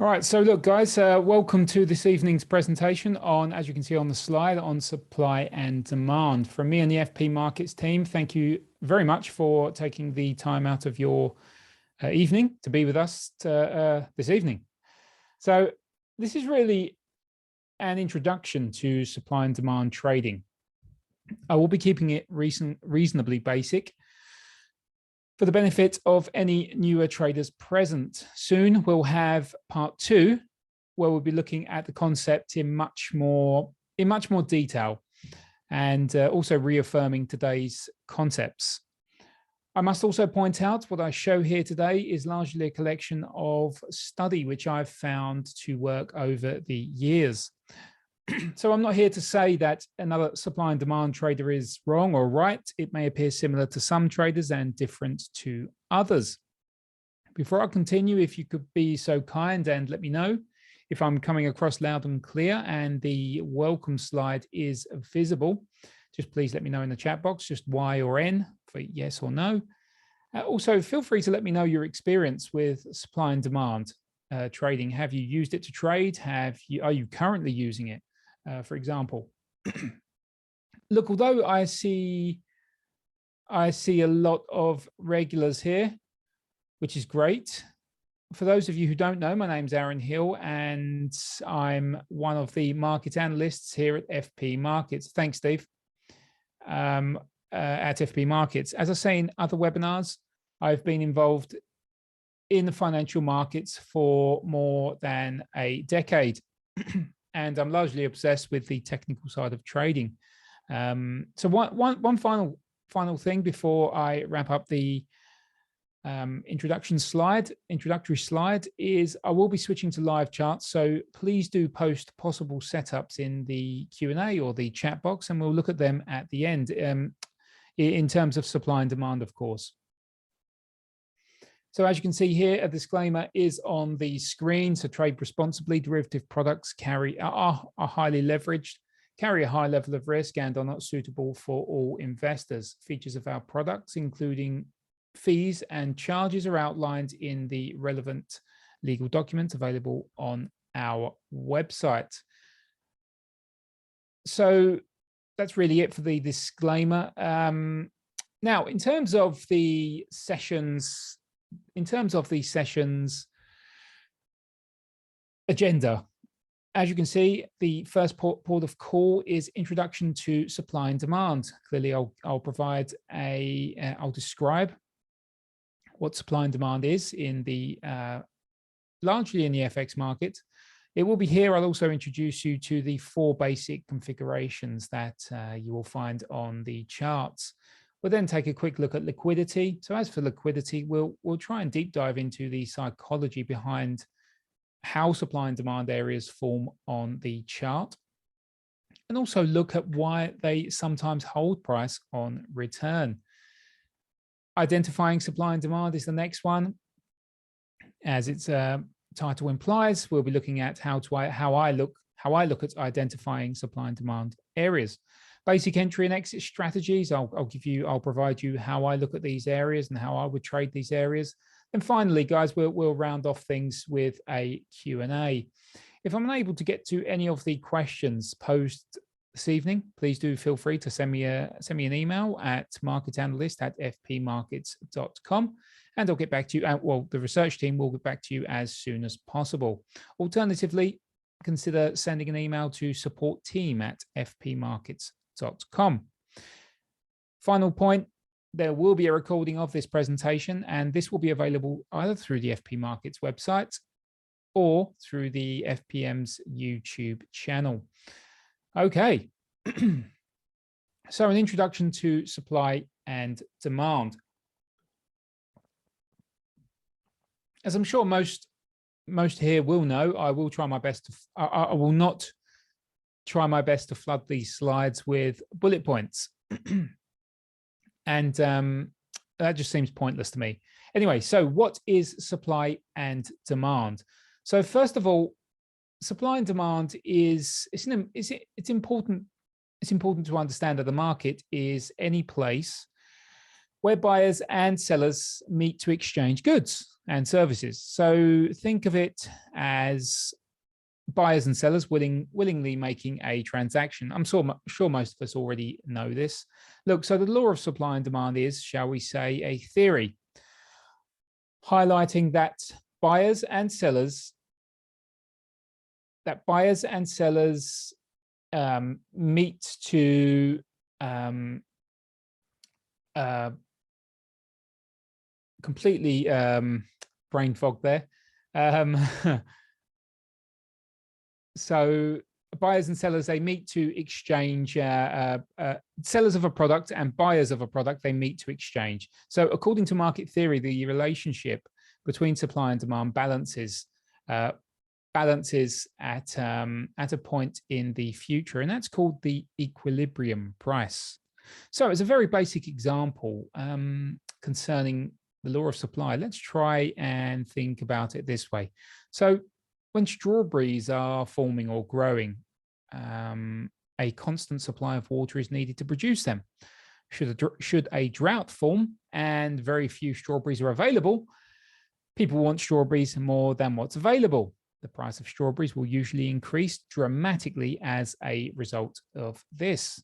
All right, so look, guys, welcome to this evening's presentation on, as you can see on the slide, on supply and demand. From me and the FP Markets team, thank you very much for taking the time out of your evening to be with us this evening. So this is really an introduction to supply and demand trading. I will be keeping it reasonably basic for the benefit of any newer traders present. Soon we'll have part 2, where we'll be looking at the concept in much more detail, and also reaffirming today's concepts. I must also point out what I show here today is largely a collection of study which I've found to work over the years. So I'm not here to say that another supply and demand trader is wrong or right. It may appear similar to some traders and different to others. Before I continue, if you could be so kind and let me know if I'm coming across loud and clear and the welcome slide is visible, just please let me know in the chat box, just Y or N for yes or no. Also, feel free to let me know your experience with supply and demand trading. Have you used it to trade? Are you currently using it? For example, look, although I see a lot of regulars here, which is great. For those of you who don't know, my name's Aaron Hill, and I'm one of the market analysts here at FP Markets. Thanks, Steve. At FP Markets. As I say in other webinars, I've been involved in the financial markets for more than a decade. And I'm largely obsessed with the technical side of trading. So one final thing before I wrap up the introductory slide is I will be switching to live charts. So please do post possible setups in the Q&A or the chat box, and we'll look at them at the end in terms of supply and demand, of course. So as you can see here, a disclaimer is on the screen. So trade responsibly. Derivative products are highly leveraged, carry a high level of risk, and are not suitable for all investors. Features of our products, including fees and charges, are outlined in the relevant legal documents available on our website. So that's really it for the disclaimer. Now, in terms of the sessions agenda, as you can see, the first port of call is introduction to supply and demand. Clearly, I'll provide I'll describe what supply and demand is in the largely in the FX market. It will be here. I'll also introduce you to the 4 basic configurations that you will find on the charts. We'll then take a quick look at liquidity. So as for liquidity, we'll try and deep dive into the psychology behind how supply and demand areas form on the chart, and also look at why they sometimes hold price on return. Identifying supply and demand is the next one. As its title implies, we'll be looking at how I look at identifying supply and demand areas. Basic entry and exit strategies. I'll provide you how I look at these areas and how I would trade these areas. And finally, guys, we'll round off things with a Q&A. If I'm unable to get to any of the questions posed this evening, please do feel free to send me an email at marketanalyst@fpmarkets.com, and I'll get back to you. Well, the research team will get back to you as soon as possible. Alternatively, consider sending an email to support@fpmarkets.com. Final point, there will be a recording of this presentation, and this will be available either through the FP Markets website or through the FPM's YouTube channel. Okay, so an introduction to supply and demand. As I'm sure most here will know, I will try my best to, I will not try my best to flood these slides with bullet points. And that just seems pointless to me. Anyway, so what is supply and demand? So first of all, supply and demand it's important to understand that the market is any place where buyers and sellers meet to exchange goods. and services. So think of it as buyers and sellers willingly making a transaction. I'm sure most of us already know this. Look, so the law of supply and demand is, shall we say, a theory highlighting that buyers and sellers meet to completely brain fog there. So buyers and sellers, they meet to exchange, sellers of a product and buyers of a product, they meet to exchange. So according to market theory, the relationship between supply and demand balances at a point in the future, and that's called the equilibrium price. So as a very basic example concerning the law of supply, let's try and think about it this way. So when strawberries are forming or growing, a constant supply of water is needed to produce them. Should a drought form and very few strawberries are available, people want strawberries more than what's available. The price of strawberries will usually increase dramatically as a result of this.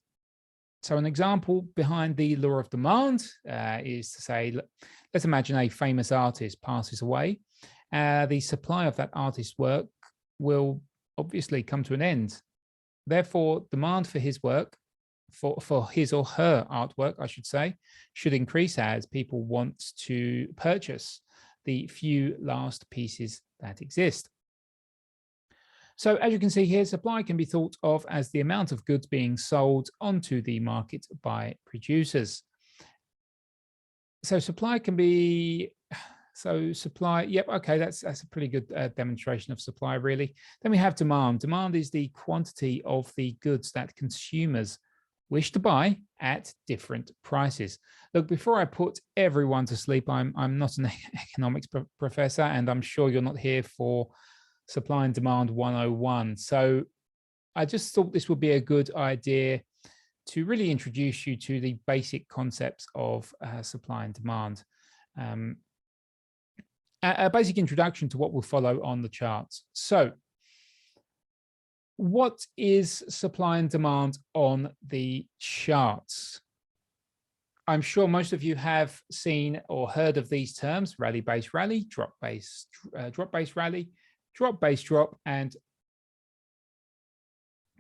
So an example behind the law of demand is to say, let's imagine a famous artist passes away. The supply of that artist's work will obviously come to an end. Therefore, demand for his work, for his or her artwork, I should say, should increase as people want to purchase the few last pieces that exist. So as you can see here, supply can be thought of as the amount of goods being sold onto the market by producers. So supply can be, yep, okay, that's a pretty good demonstration of supply, really. Then we have demand. Demand is the quantity of the goods that consumers wish to buy at different prices. Look, before I put everyone to sleep, I'm not an economics professor, and I'm sure you're not here for supply and demand 101. So I just thought this would be a good idea to really introduce you to the basic concepts of supply and demand. A basic introduction to what will follow on the charts. So what is supply and demand on the charts? I'm sure most of you have seen or heard of these terms: rally-based rally, drop-based rally, drop-based drop, and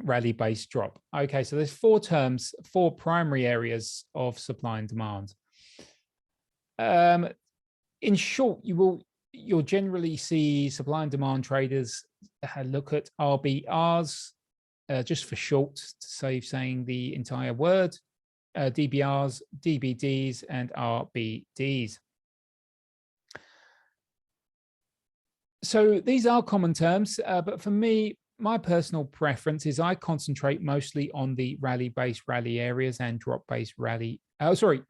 rally-based drop. Okay, so there's four terms, four primary areas of supply and demand. In short, you'll generally see supply and demand traders look at RBRs, just for short, to save saying the entire word, DBRs, DBDs, and RBDs. So these are common terms, but for me, my personal preference is I concentrate mostly on the rally-based rally areas and drop-based rally,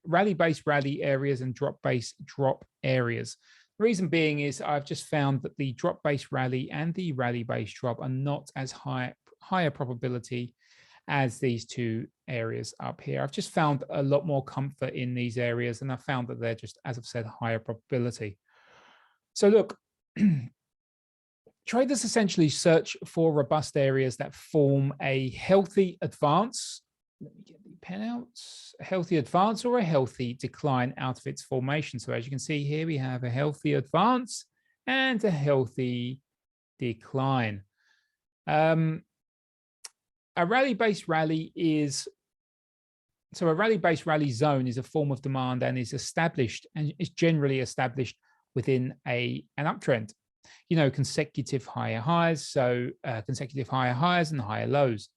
rally-based rally areas and drop-based drop areas. The reason being is I've just found that the drop-based rally and the rally-based drop are not as higher probability as these two areas up here. I've just found a lot more comfort in these areas, and I've found that they're just, as I've said, higher probability. So look, traders essentially search for robust areas that form a healthy advance. Let me get the pen out. A healthy advance or a healthy decline out of its formation. So as you can see here, we have a healthy advance and a healthy decline. A rally-based rally is, so a rally-based rally zone is a form of demand and is established, and is generally established within an uptrend. You know, consecutive higher highs, so consecutive higher highs and higher lows,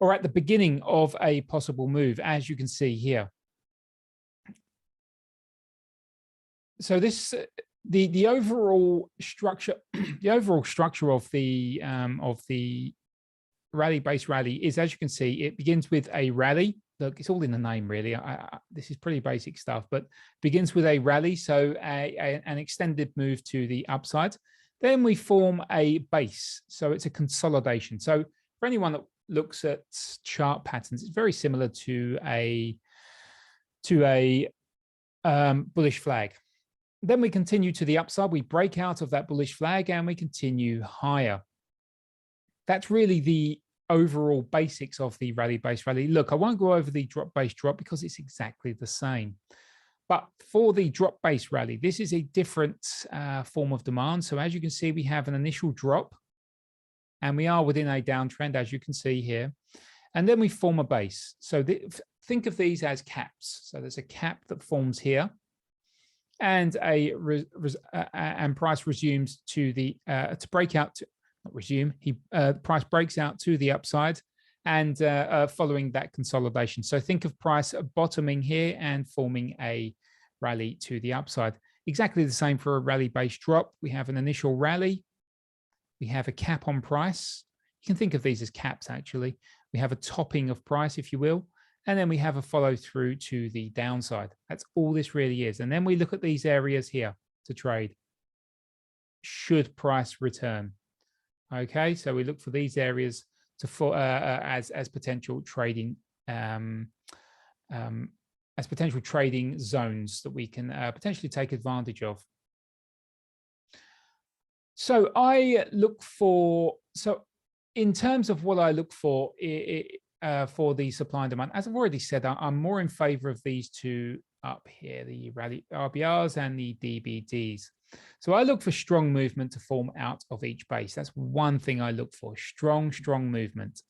or at the beginning of a possible move, as you can see here. So this, the overall structure, of the rally-based rally is, as you can see, it begins with a rally. Look, it's all in the name, really. This is pretty basic stuff, but begins with a rally, so an extended move to the upside. Then we form a base, so it's a consolidation. So for anyone that looks at chart patterns, it's very similar to a bullish flag. Then we continue to the upside. We break out of that bullish flag and we continue higher. That's really the overall basics of the rally-based rally. Look, I won't go over the drop-based drop because it's exactly the same. But for the drop-based rally, this is a different form of demand. So as you can see, we have an initial drop and we are within a downtrend, as you can see here. And then we form a base. So think of these as caps. So there's a cap that forms here, and and price resumes to the to break out. Not resume. Price breaks out to the upside, and following that consolidation. So think of price bottoming here and forming a rally to the upside. Exactly the same for a rally-based drop. We have an initial rally. We have a cap on price. You can think of these as caps, actually. We have a topping of price, if you will, and then we have a follow through to the downside. That's all this really is. And then we look at these areas here to trade. Should price return? Okay, so we look for these areas to as potential trading as potential trading zones that we can potentially take advantage of. So I look for, so in terms of what I look for the supply and demand, as I've already said, I'm more in favor of these two up here, the rally RBRs and the DBDs. So I look for strong movement to form out of each base. That's one thing I look for, strong movement.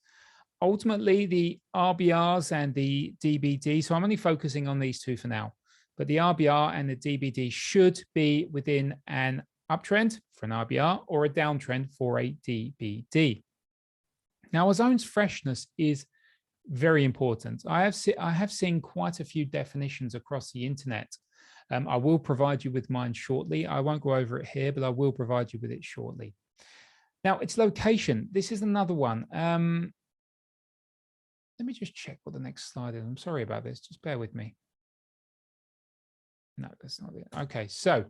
Ultimately, the RBRs and the DBD, so I'm only focusing on these two for now, but the RBR and the DBD should be within an uptrend for an RBR or a downtrend for a DBD. Now, a zone's freshness is very important. I have seen quite a few definitions across the internet. I will provide you with mine shortly. I won't go over it here, but I will provide you with it shortly. Now, its location. This is another one. Let me just check what the next slide is. I'm sorry about this. Just bear with me. No, that's not it. Okay, so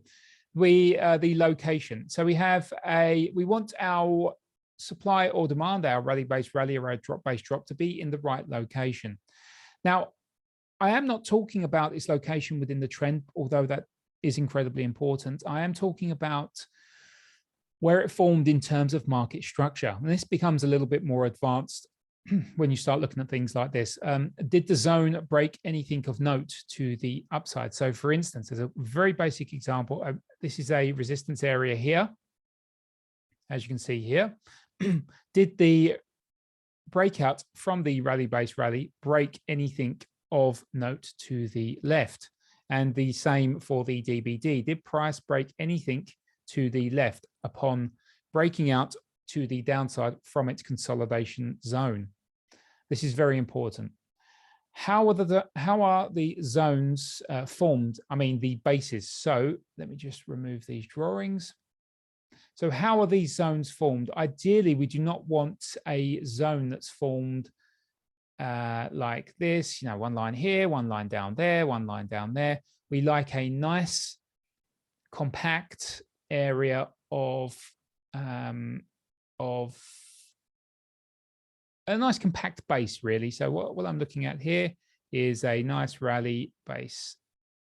the location. So we want our supply or demand, our rally-based rally or our drop-based drop to be in the right location. Now, I am not talking about its location within the trend, although that is incredibly important. I am talking about where it formed in terms of market structure. And this becomes a little bit more advanced when you start looking at things like this. Did the zone break anything of note to the upside? So for instance, as a very basic example, this is a resistance area here, as you can see here. Did the breakout from the rally-based rally break anything of note to the left? And the same for the DBD. Did price break anything to the left upon breaking out to the downside from its consolidation zone? This is very important. How are the zones formed? I mean, the bases. So let me just remove these drawings. So how are these zones formed? Ideally, we do not want a zone that's formed like this, you know, one line here, one line down there, one line down there. We like a nice compact area of a nice compact base, really. So what I'm looking at here is a nice rally base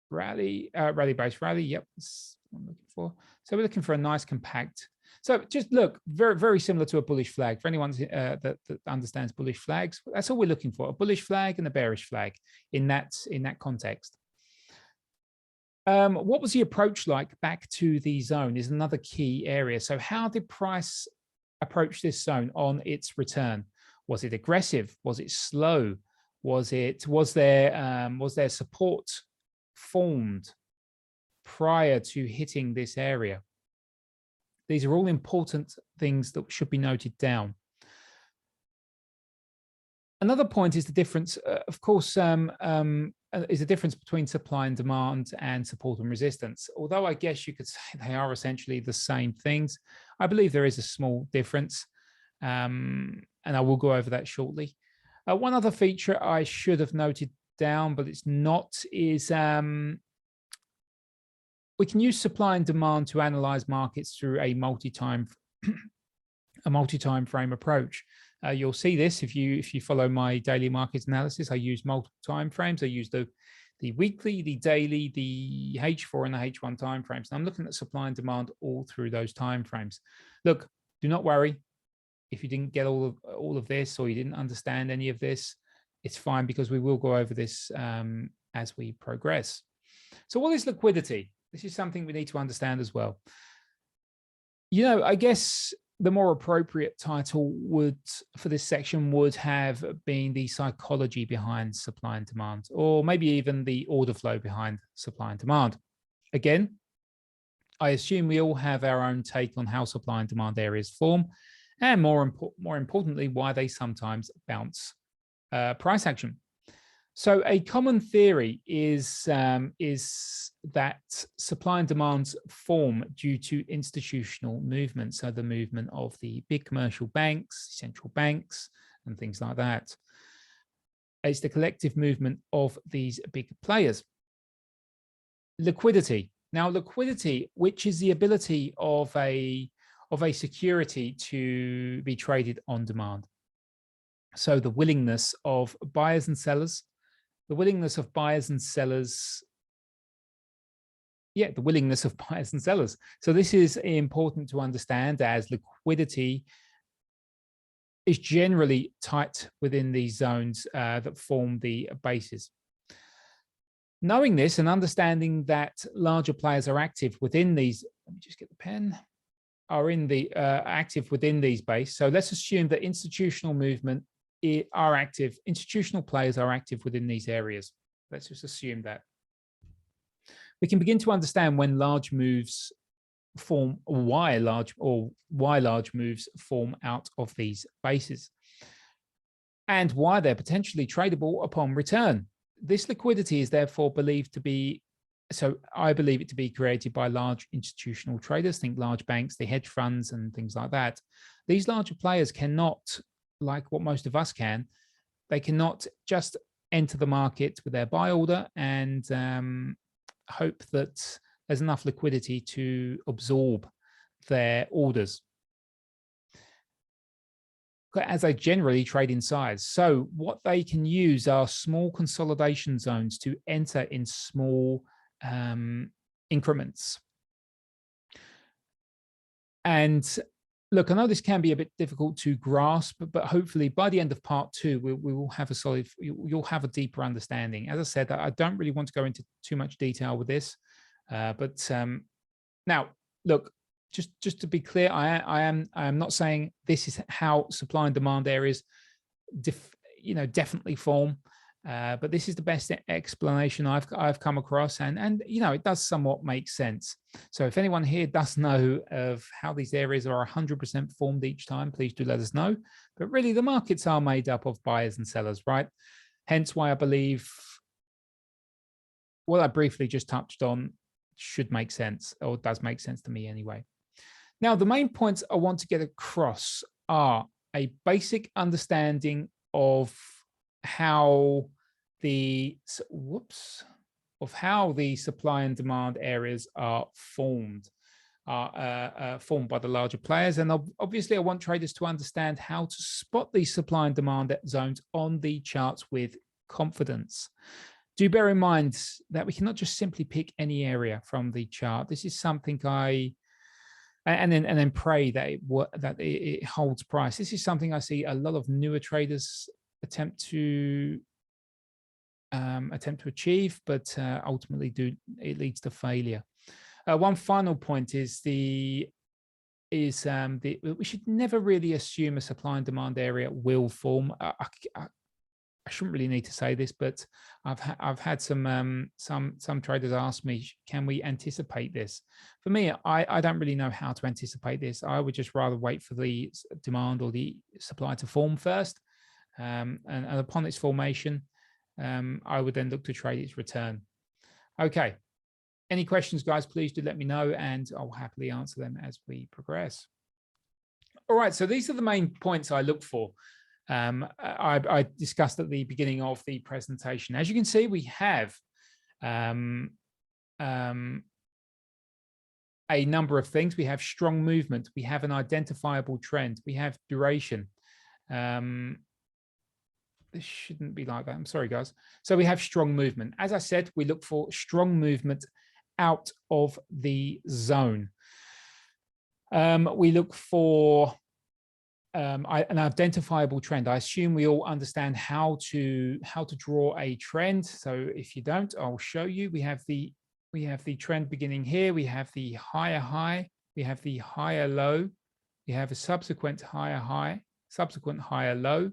rally. Yep, that's what I'm looking for. So we're looking for a nice compact. So just look, very similar to a bullish flag. For anyone that understands bullish flags, that's all we're looking for: a bullish flag and a bearish flag in that context. What was the approach like back to the zone is another key area. So how did price approach this zone on its return? Was it aggressive? Was it slow? Was there support formed prior to hitting this area? These are all important things that should be noted down. Another point is the difference, of course, is the difference between supply and demand and support and resistance. Although I guess you could say they are essentially the same things, I believe there is a small difference, and I will go over that shortly. One other feature I should have noted down, but it's not, is we can use supply and demand to analyze markets through a multi-time frame approach. You'll see this if you follow my daily market analysis. I use multiple time frames. I use the the weekly, the daily, the H4 and the H1 timeframes. And I'm looking at supply and demand all through those timeframes. Look, do not worry if you didn't get all of this, or you didn't understand any of this. It's fine, because we will go over this as we progress. So what is liquidity? This is something we need to understand as well. You know, I guess the more appropriate title for this section would have been the psychology behind supply and demand, or maybe even the order flow behind supply and demand. Again, I assume we all have our own take on how supply and demand areas form, and more importantly, why they sometimes bounce price action. So a common theory is that supply and demand form due to institutional movement. So the movement of the big commercial banks, central banks, and things like that. It's the collective movement of these big players. Liquidity. Now, liquidity, which is the ability of a security to be traded on demand. So the willingness of buyers and sellers. The willingness of buyers and sellers. Yeah, the willingness of buyers and sellers. So this is important to understand, as liquidity is generally tight within these zones that form the bases. Knowing this and understanding that larger players are active within these, let me just get the pen, are in the active within these bases. So let's assume that institutional movement are active, institutional players are active within these areas. Let's just assume that. We can begin to understand when large moves form, why large moves form out of these bases, and why they're potentially tradable upon return. This liquidity is therefore believed to be, so I believe it to be created by large institutional traders, think large banks, the hedge funds and things like that. These larger players cannot, like what most of us can, they cannot just enter the market with their buy order and hope that there's enough liquidity to absorb their orders, as they generally trade in size. So what they can use are small consolidation zones to enter in small increments. And look, I know this can be a bit difficult to grasp, but hopefully by the end of part 2, we will have a solid, you'll have a deeper understanding. As I said, I don't really want to go into too much detail with this, but now, look, just to be clear, I am not saying this is how supply and demand areas, definitely form. But this is the best explanation I've come across, and it does somewhat make sense. So if anyone here does know of how these areas are 100% formed each time, please do let us know. But really, the markets are made up of buyers and sellers, right? Hence why I believe what I briefly just touched on should make sense, or does make sense to me anyway. Now, the main points I want to get across are a basic understanding of how the supply and demand areas are formed by the larger players. And obviously, I want traders to understand how to spot these supply and demand zones on the charts with confidence. Do bear in mind that we cannot just simply pick any area from the chart. This is something and then pray that it holds price. This is something I see a lot of newer traders attempt to achieve, but ultimately it leads to failure. One final point is we should never really assume a supply and demand area will form. I shouldn't really need to say this, but I've had some traders ask me, can we anticipate this? For me, I don't really know how to anticipate this. I would just rather wait for the demand or the supply to form first, and upon its formation, I would then look to trade its return. Okay. Any questions, guys, please do let me know, and I'll happily answer them as we progress. All right, so these are the main points I look for. I discussed at the beginning of the presentation. As you can see, we have a number of things. We have strong movement. We have an identifiable trend. We have duration. this shouldn't be like that. I'm sorry, guys. So we have strong movement. As I said, we look for strong movement out of the zone. We look for an identifiable trend. I assume we all understand how to draw a trend. So if you don't, I'll show you. We have the trend beginning here. We have the higher high. We have the higher low. We have a subsequent higher high, subsequent higher low,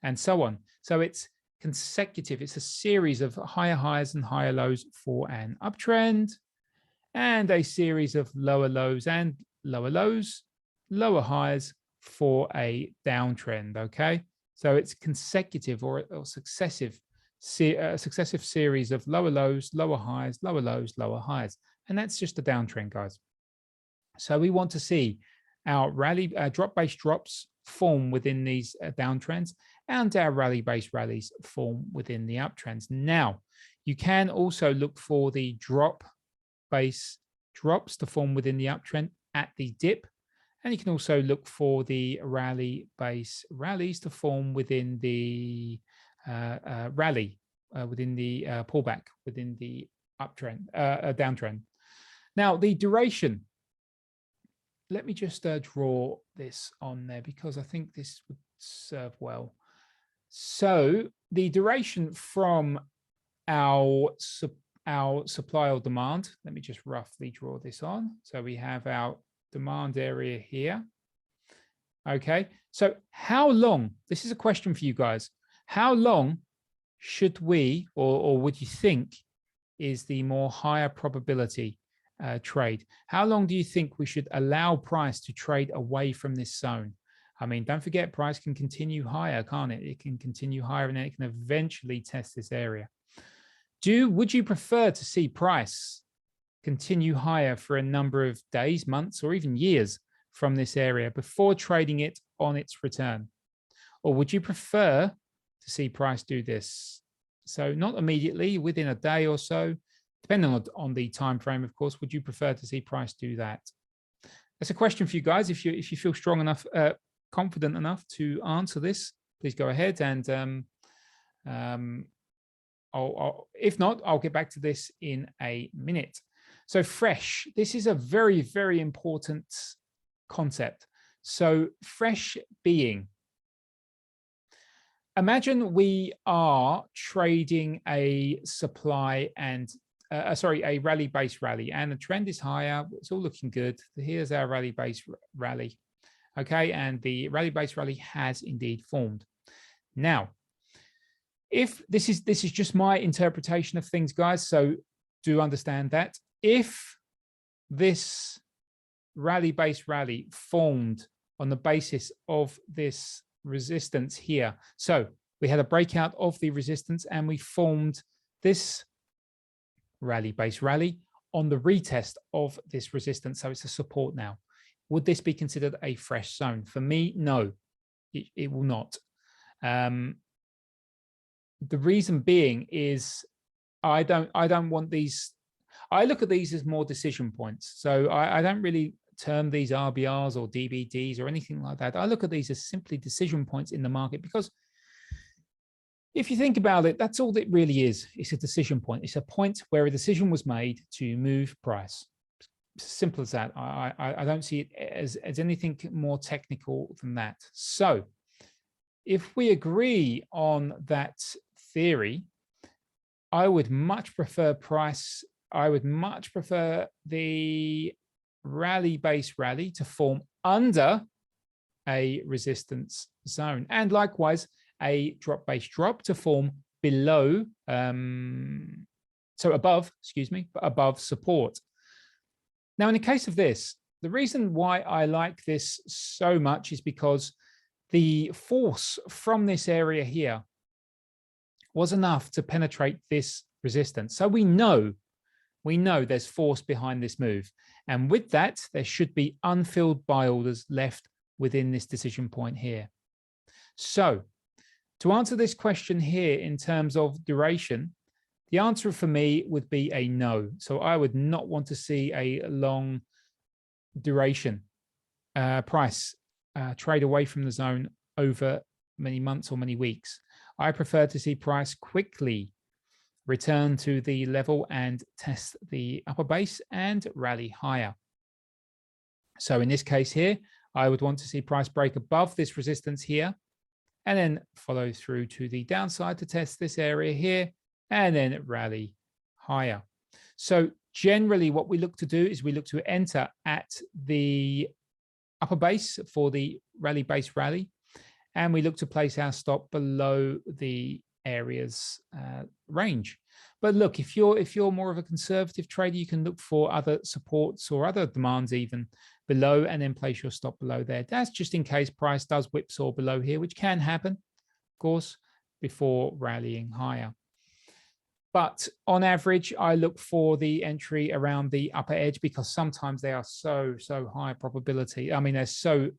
and so on. So it's consecutive. It's a series of higher highs and higher lows for an uptrend, and a series of lower lows and lower lows, lower highs for a downtrend. Okay, so it's consecutive or successive series of lower lows, lower highs, lower lows, lower highs, and that's just a downtrend, guys. So we want to see our rally drop-based drops form within these downtrends, and our rally-based rallies form within the uptrends. Now, you can also look for the drop-based drops to form within the uptrend at the dip, and you can also look for the rally-based rallies to form within the rally, within the pullback, within the uptrend, downtrend. Now, the duration. Let me just draw this on there because I think this would serve well. So the duration from our supply or demand, let me just roughly draw this on. So we have our demand area here. Okay, so how long, this is a question for you guys, how long should we, or would you think is the more higher probability trade? How long do you think we should allow price to trade away from this zone? I mean, don't forget, price can continue higher, can't it? It can continue higher and then it can eventually test this area. Would you prefer to see price continue higher for a number of days, months, or even years from this area before trading it on its return? Or would you prefer to see price do this? So not immediately, within a day or so, depending on the time frame, of course. Would you prefer to see price do that? That's a question for you guys. If you feel strong enough, confident enough to answer this, please go ahead. And if not, I'll get back to this in a minute. So fresh, this is a very, very important concept. So fresh being, imagine we are trading a supply and a rally-based rally, and the trend is higher. It's all looking good. Here's our rally-based rally. Okay, and the rally-based rally has indeed formed. Now, if this is just my interpretation of things, guys, so do understand that if this rally-based rally formed on the basis of this resistance here, so we had a breakout of the resistance and we formed this rally-based rally on the retest of this resistance, so it's a support now. Would this be considered a fresh zone? For me, no, it will not. The reason being is I don't want these. I look at these as more decision points. So I don't really term these RBRs or DBDs or anything like that. I look at these as simply decision points in the market, because if you think about it, that's all it really is. It's a decision point. It's a point where a decision was made to move price. Simple as that. I don't see it as anything more technical than that. So if we agree on that theory, I would much prefer price. I would much prefer the rally-based rally to form under a resistance zone, and likewise a drop-based drop to form below, so above, excuse me, but above support. Now, in the case of this, the reason why I like this so much is because the force from this area here was enough to penetrate this resistance. So we know there's force behind this move. And with that, there should be unfilled buy orders left within this decision point here. So to answer this question here in terms of duration, the answer for me would be a no. So I would not want to see a long duration price trade away from the zone over many months or many weeks. I prefer to see price quickly return to the level and test the upper base and rally higher. So in this case here, I would want to see price break above this resistance here and then follow through to the downside to test this area here and then rally higher. So generally what we look to do is we look to enter at the upper base for the rally base rally, and we look to place our stop below the area's range. But look, if you're more of a conservative trader, you can look for other supports or other demands even below and then place your stop below there. That's just in case price does whipsaw below here, which can happen, of course, before rallying higher. But on average, I look for the entry around the upper edge because sometimes they are so high probability. I mean, they're so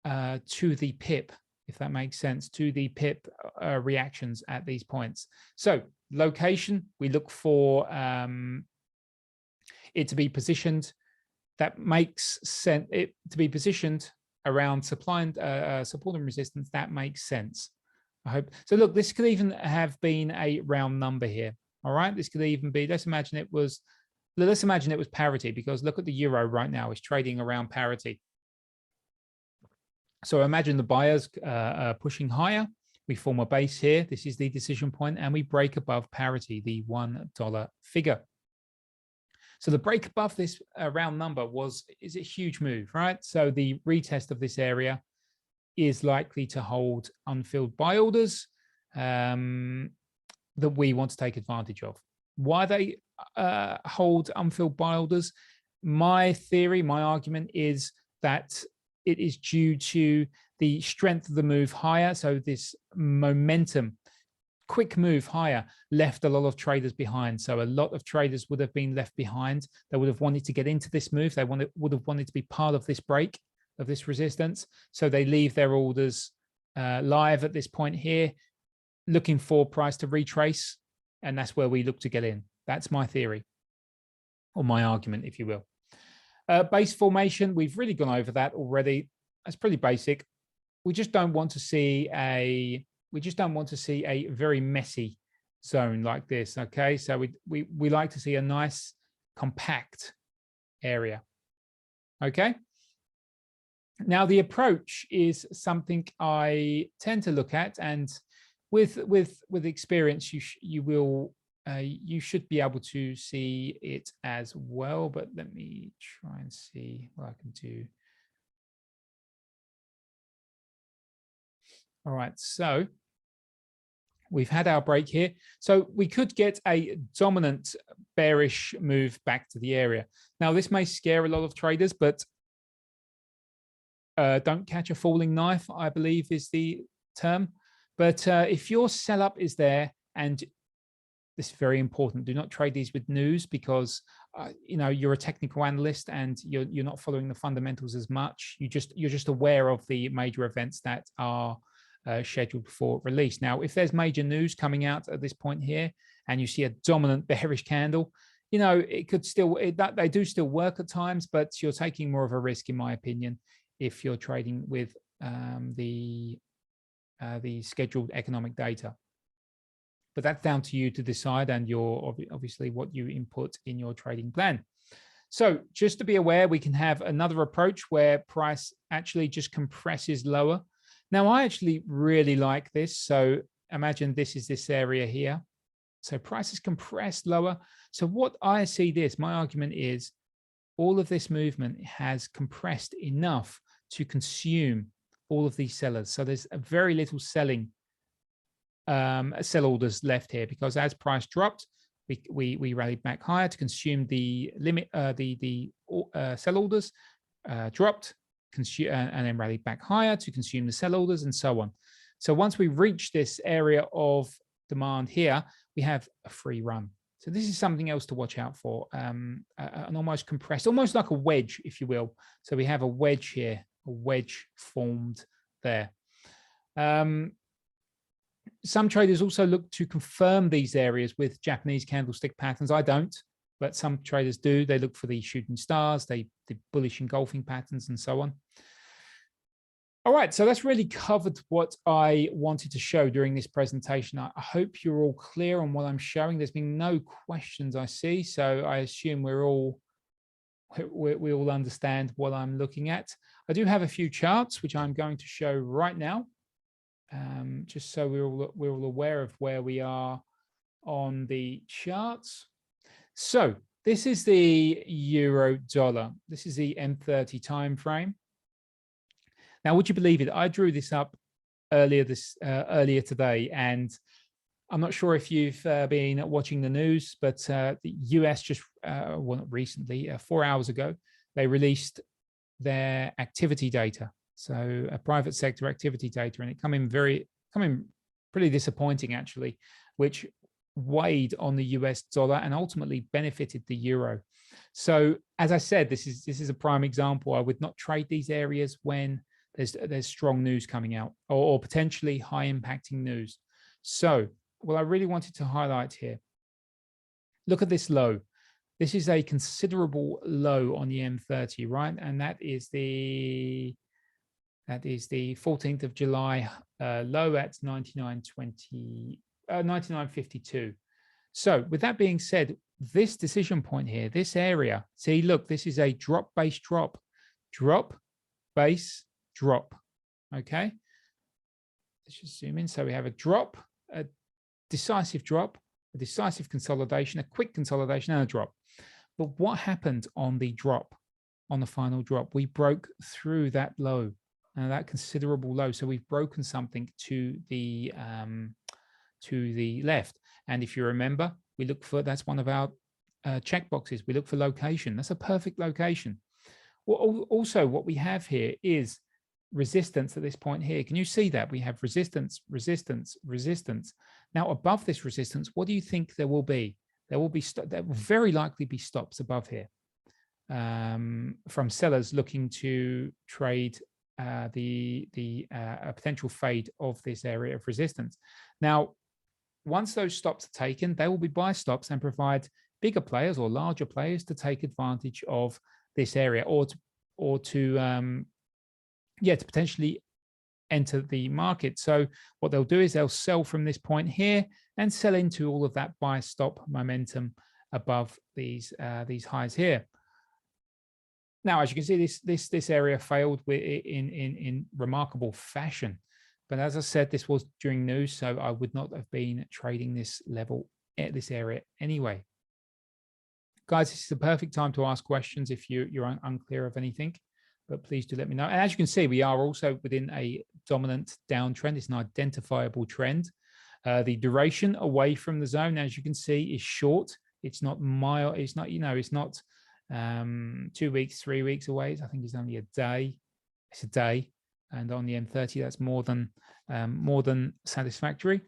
to the pip, if that makes sense, to the pip reactions at these points. So location, we look for it to be positioned. That makes sense. It to be positioned around supply and support and resistance. That makes sense. I hope so. Look, this could even have been a round number here. All right, this could even be. Let's imagine it was parity, because look at the euro right now. It's trading around parity. So imagine the buyers pushing higher. We form a base here. This is the decision point, and we break above parity, the $1 figure. So the break above this round number is a huge move, right? So the retest of this area is likely to hold unfilled buy orders that we want to take advantage of. Why they hold unfilled buy orders? My theory, my argument is that it is due to the strength of the move higher. So this momentum, quick move higher, left a lot of traders behind. So a lot of traders would have been left behind. They would have wanted to get into this move. They would have wanted to be part of this break, of this resistance. So they leave their orders live at this point here, looking for price to retrace. And that's where we look to get in. That's my theory, or my argument, if you will. Base formation, we've really gone over that already. That's pretty basic. We just don't want to see a very messy zone like this. Okay, so we like to see a nice compact area. Okay. Now the approach is something I tend to look at, and with experience, you should be able to see it as well. But let me try and see what I can do. All right, so we've had our break here. So we could get a dominant bearish move back to the area. Now, this may scare a lot of traders, but don't catch a falling knife, I believe is the term. But if your sell-up is there, and this is very important, do not trade these with news, because you're a technical analyst and you're not following the fundamentals as much. You're just aware of the major events that are scheduled for release. Now, if there's major news coming out at this point here, and you see a dominant bearish candle, it could still they do still work at times, but you're taking more of a risk, in my opinion, if you're trading with the scheduled economic data. But that's down to you to decide, and your obviously what you input in your trading plan. So just to be aware, we can have another approach where price actually just compresses lower. Now, I actually really like this. So imagine this is this area here. So price is compressed lower. So what I see this, my argument is all of this movement has compressed enough to consume all of these sellers. So there's a very little selling, sell orders left here, because as price dropped, we rallied back higher to consume the limit, the sell orders, dropped, and then rallied back higher to consume the sell orders, and so on. So once we reach this area of demand here, we have a free run. So this is something else to watch out for, an almost compressed, almost like a wedge, if you will. So we have a wedge here, a wedge formed there. Some traders also look to confirm these areas with Japanese candlestick patterns. I don't, but some traders do. They look for the shooting stars, the bullish engulfing patterns, and so on. All right, so that's really covered what I wanted to show during this presentation. I hope you're all clear on what I'm showing. There's been no questions I see, so I assume we all understand what I'm looking at. I do have a few charts which I'm going to show right now, just so we're all aware of where we are on the charts. So this is the euro dollar. This is the M30 time frame. Now, would you believe it? I drew this up earlier today, and I'm not sure if you've been watching the news, but the US just, well, not recently, 4 hours ago, they released their activity data. So a private sector activity data, and it come in pretty disappointing actually, which weighed on the US dollar and ultimately benefited the euro. So as I said, this is a prime example. I would not trade these areas when there's strong news coming out or potentially high impacting news. So what I really wanted to highlight here, look at this low. This is a considerable low on the M30, right? And that is the 14th of July low at 99.52. So with that being said, this decision point here, this area, see, look, this is a drop, base, drop, drop, base, drop. Okay, let's just zoom in. So we have a drop, a decisive drop, a decisive consolidation, a quick consolidation, and a drop. But what happened on the drop, on the final drop? We broke through that low, that considerable low. So we've broken something to the left. And if you remember, we look for, that's one of our check boxes. We look for location. That's a perfect location. Well, also what we have here is resistance at this point here. Can you see that? We have resistance, resistance, resistance. Now above this resistance, what do you think there will be? There will very likely be stops above here from sellers looking to trade a potential fade of this area of resistance. Now, once those stops are taken, they will be buy stops and provide bigger players or larger players to take advantage of this area or to potentially enter the market. So what they'll do is they'll sell from this point here and sell into all of that buy stop momentum above these highs here. Now, as you can see, this area failed in remarkable fashion. But as I said, this was during news, so I would not have been trading this level at this area anyway. Guys, this is the perfect time to ask questions if you're unclear of anything, but please do let me know. And as you can see, we are also within a dominant downtrend. It's an identifiable trend. The duration away from the zone, as you can see, is short. It's not mild. It's not, it's not 2 weeks, 3 weeks away. I think it's only a day. It's a day. And on the M30, that's more than satisfactory.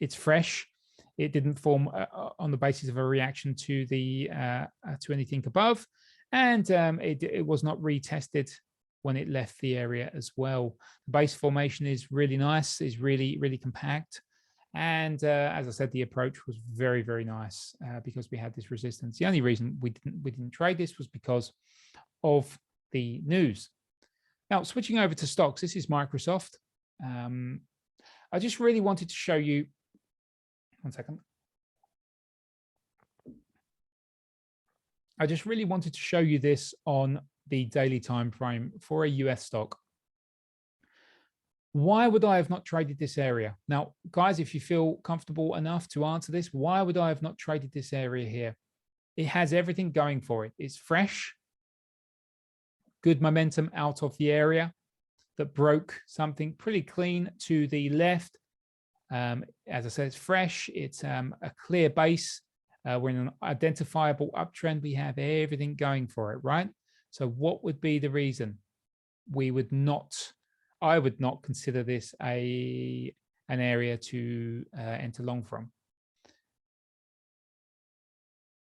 It's fresh. It didn't form on the basis of a reaction to to anything above, and it was not retested when it left the area as well. The base formation is really nice. Is really compact, and as I said, the approach was very, very nice because we had this resistance. The only reason we didn't trade this was because of the news. Now, switching over to stocks, this is Microsoft. I just really wanted to show you, one second. I just really wanted to show you this on the daily time frame for a US stock. Why would I have not traded this area? Now, guys, if you feel comfortable enough to answer this, why would I have not traded this area here? It has everything going for it. It's fresh. Good momentum out of the area that broke something pretty clean to the left. As I said, it's fresh. It's a clear base. We're in an identifiable uptrend. We have everything going for it, right? So what would be the reason I would not consider this an area to enter long from?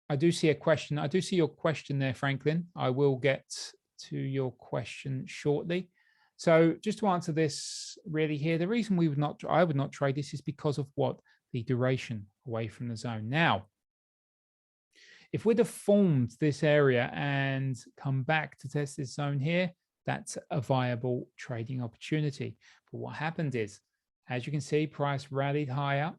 I do see a question. I do see your question there, Franklin. I will get to your question shortly. So just to answer this really here, the reason I would not trade this is because of what? The duration away from the zone. Now, if we'd have formed this area and come back to test this zone here, that's a viable trading opportunity. But what happened is, as you can see, price rallied higher,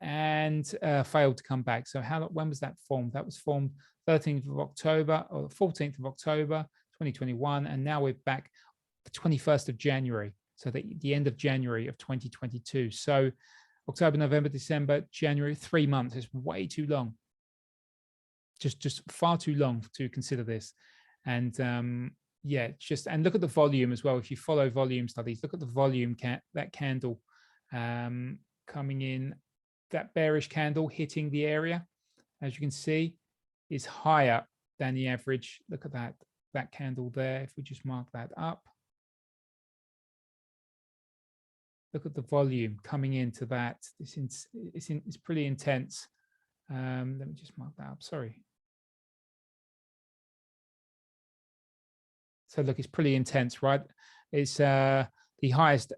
and failed to come back. So when was that formed? That was formed 13th of October or 14th of October 2021, and now we're back the 21st of January, so the end of January of 2022. So October, November, December, January, 3 months is way too long. Just far too long to consider this. And yeah, and look at the volume as well. If you follow volume studies, look at the volume, that candle coming in, that bearish candle hitting the area, as you can see, is higher than the average. Look at that candle there. If we just mark that up, look at the volume coming into that. It's pretty intense. Let me just mark that up. Sorry. So look, it's pretty intense, right? It's the highest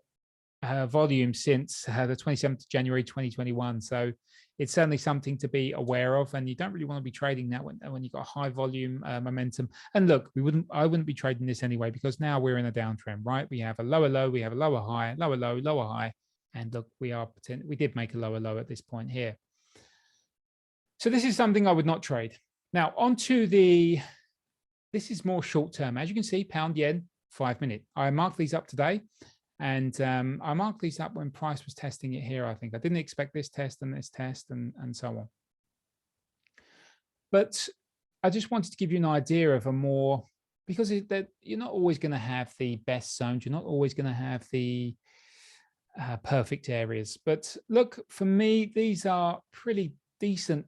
volume since the 27th of January 2021. So it's certainly something to be aware of, and you don't really want to be trading that when you've got high volume momentum. And look, I wouldn't be trading this anyway, because now we're in a downtrend, right? We have a lower low, we have a lower high, lower low, lower high, and look, we did make a lower low at this point here. So this is something I would not trade. Now onto this is more short term. As you can see, pound yen 5 minute. I marked these up today. And I marked these up when price was testing it here. I think I didn't expect this test and so on. But I just wanted to give you an idea of because you're not always going to have the best zones. You're not always going to have the perfect areas. But look, for me, these are pretty decent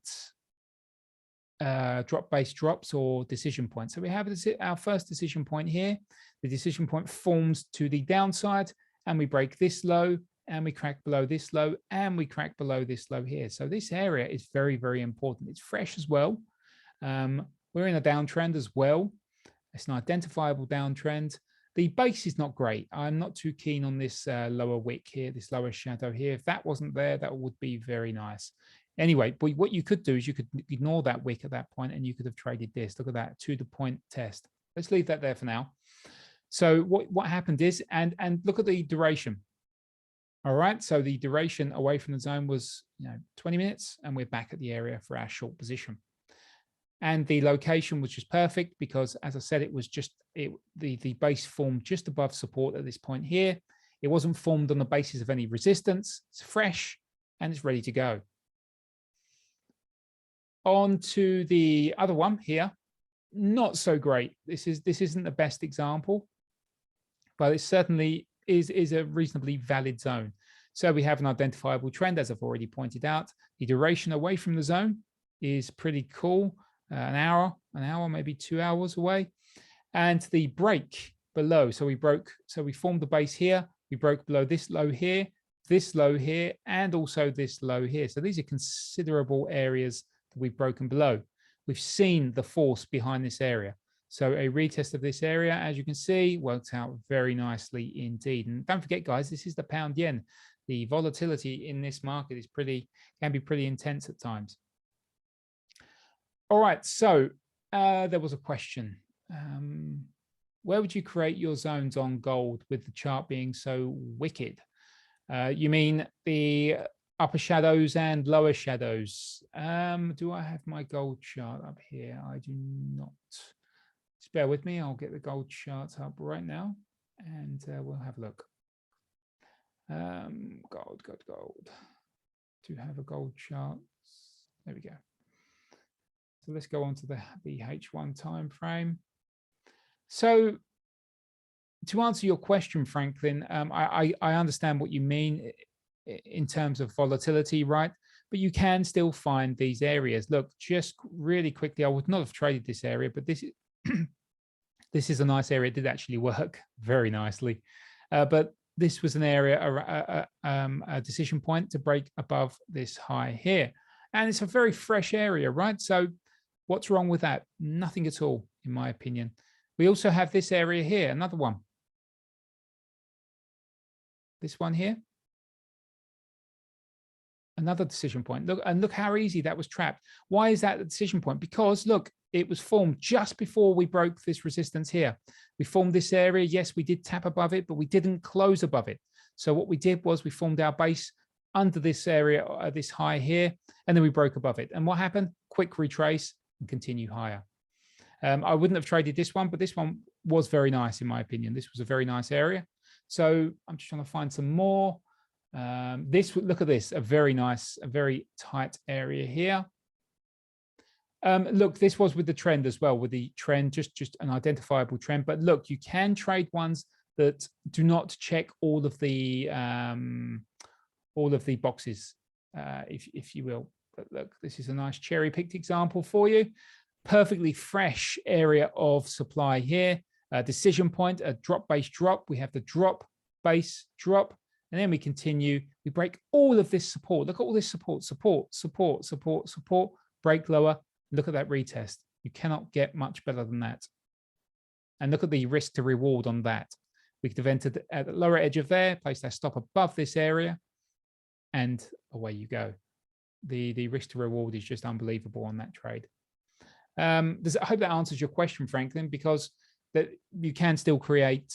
drop-based drops or decision points. So we have our first decision point here. The decision point forms to the downside, and we break this low, and we crack below this low, and we crack below this low here. So this area is very, very important. It's fresh as well. We're in a downtrend as well. It's an identifiable downtrend. The base is not great. I'm not too keen on this lower wick here, this lower shadow here. If that wasn't there, that would be very nice. Anyway, but what you could do is you could ignore that wick at that point, and you could have traded this. Look at that, to the point test. Let's leave that there for now. So what happened is, and look at the duration. All right, so the duration away from the zone was 20 minutes, and we're back at the area for our short position. And the location was just perfect because, as I said, it was just the base formed just above support at this point here. It wasn't formed on the basis of any resistance. It's fresh and it's ready to go. On to the other one here. Not so great. This isn't the best example, but it certainly is a reasonably valid zone. So we have an identifiable trend, as I've already pointed out. The duration away from the zone is pretty cool. An hour, maybe 2 hours away. And the break below. So we formed the base here. We broke below this low here, and also this low here. So these are considerable areas that we've broken below. We've seen the force behind this area. So a retest of this area, as you can see, worked out very nicely indeed. And don't forget, guys, this is the pound yen. The volatility in this market is can be pretty intense at times. All right, so there was a question. Where would you create your zones on gold with the chart being so wicked? You mean the upper shadows and lower shadows? Do I have my gold chart up here? I do not. Just bear with me. I'll get the gold chart up right now, and we'll have a look. Gold. Do have a gold chart? There we go. So let's go on to the H1 time frame. So to answer your question, Franklin, I understand what you mean in terms of volatility, right? But you can still find these areas. Look, just really quickly, I would not have traded this area, but this is a nice area. It did actually work very nicely. But this was an area, a decision point to break above this high here. And it's a very fresh area, right? So what's wrong with that? Nothing at all, in my opinion. We also have this area here, another one. This one here. Another decision point. Look how easy that was trapped. Why is that the decision point? Because look, it was formed just before we broke this resistance here. We formed this area. Yes, we did tap above it, but we didn't close above it. So what we did was we formed our base under this area, this high here, and then we broke above it. And what happened? Quick retrace and continue higher. I wouldn't have traded this one, but this one was very nice in my opinion. This was a very nice area. So I'm just trying to find some more. Look at this, a very nice, a very tight area here. Look, this was with the trend as well, with the trend, just an identifiable trend. But look, you can trade ones that do not check all of the boxes, if you will. But look, this is a nice cherry-picked example for you. Perfectly fresh area of supply here. Decision point, a drop base drop. We have the drop base drop, and then we continue. We break all of this support. Look at all this support, break lower. Look at that retest. You cannot get much better than that. And look at the risk to reward on that. We could have entered at the lower edge of there, placed our stop above this area, and away you go. The risk to reward is just unbelievable on that trade. I hope that answers your question, Franklin, because that you can still create,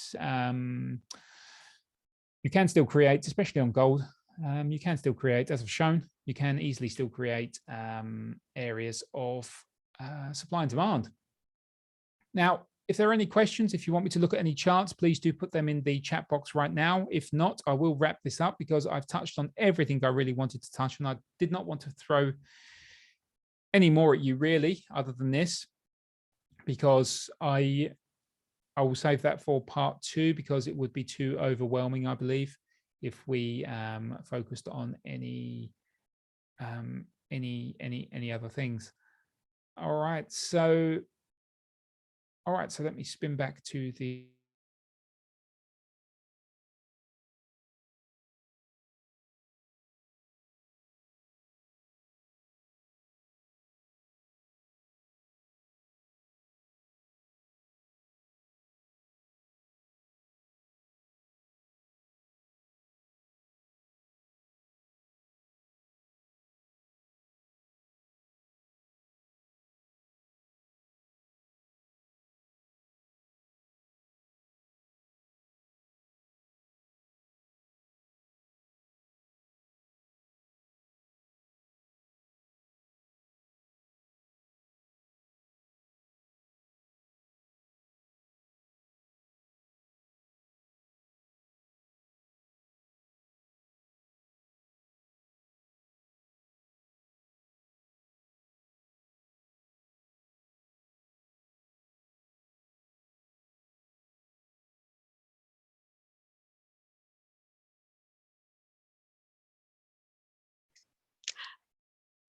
especially on gold. You can still create, as I've shown, you can easily still create areas of supply and demand. Now, if there are any questions, if you want me to look at any charts, please do put them in the chat box right now. If not, I will wrap this up because I've touched on everything I really wanted to touch, and I did not want to throw any more at you really, other than this, because I will save that for part 2 because it would be too overwhelming, I believe, if we focused on any other things. All right, so let me spin back to the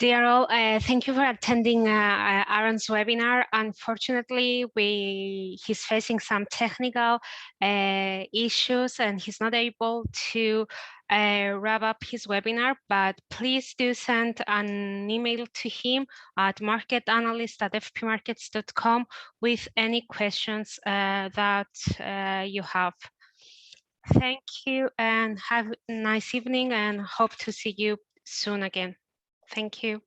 Dear all, thank you for attending Aaron's webinar. Unfortunately, he's facing some technical issues and he's not able to wrap up his webinar, but please do send an email to him at marketanalyst@fpmarkets.com with any questions that you have. Thank you and have a nice evening and hope to see you soon again. Thank you.